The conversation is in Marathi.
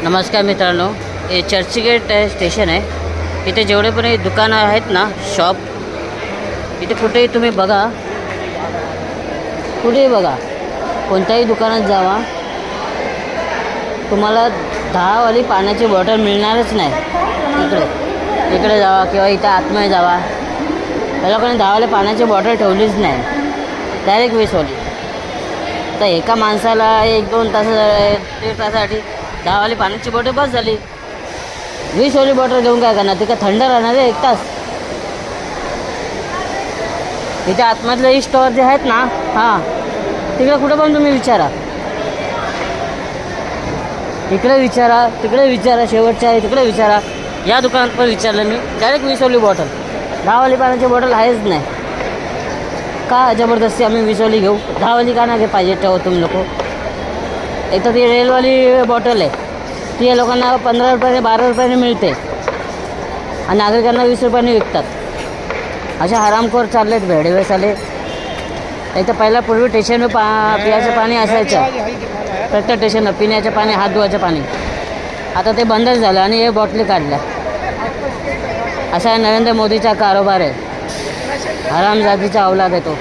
नमस्कार मित्रांनो, हे चर्चगेट स्टेशन आहे. इथे जेवढे पण हे दुकानं आहेत ना, शॉप, इथे कुठेही तुम्ही बघा, कुठेही बघा, कोणत्याही दुकानात जावा, तुम्हाला 10 वाली पाण्याची बॉटल मिळणारच नाही. इकडे जावा किंवा इथं आतमध्ये जावा, त्या लोकांनी 10 वाली पाण्याची बॉटल ठेवलीच नाही, डायरेक्ट 20 वाली. तर एका माणसाला 1-2 तास, 1.5 तासासाठी 10 वाली पाण्याची बॉटल बस झाली. 20 वाली बॉटल घेऊन काय करणार? ती का थंड राहणार आहे 1 तास? इथे आतमधले स्टोअर जे आहेत ना, हां, तिकडे कुठं पण तुम्ही विचारा, इकडे विचारा, तिकडे विचारा, शेवटच्या आहे तिकडे विचारा, या दुकानात पण विचारलं मी, डायरेक्ट 20 वाली बॉटल. 10 वाली पाण्याची बॉटल आहेच नाही. का जबरदस्ती आम्ही 20 वाली घेऊ? 10 वाली का नाही पाहिजे ठेवू तुम्ही लोक? एक तर ती रेलवाली बॉटल आहे, ती या लोकांना 15 रुपयाने 12 रुपयाने मिळते आणि नागरिकांना 20 रुपयाने विकतात. अशा हरामखोर चाललेत भेडेवेसाले. एक तर पहिला पूर्वी स्टेशनवर पिण्याचं पाणी असायचं, प्रत्येक स्टेशनवर पिण्याचं पाणी, हात धुवायचं पाणी. आता ते बंदच झालं आणि हे बॉटली काढल्या. असा नरेंद्र मोदीचा कारोबार आहे, हरामजादीचा अवलाद आहे तो.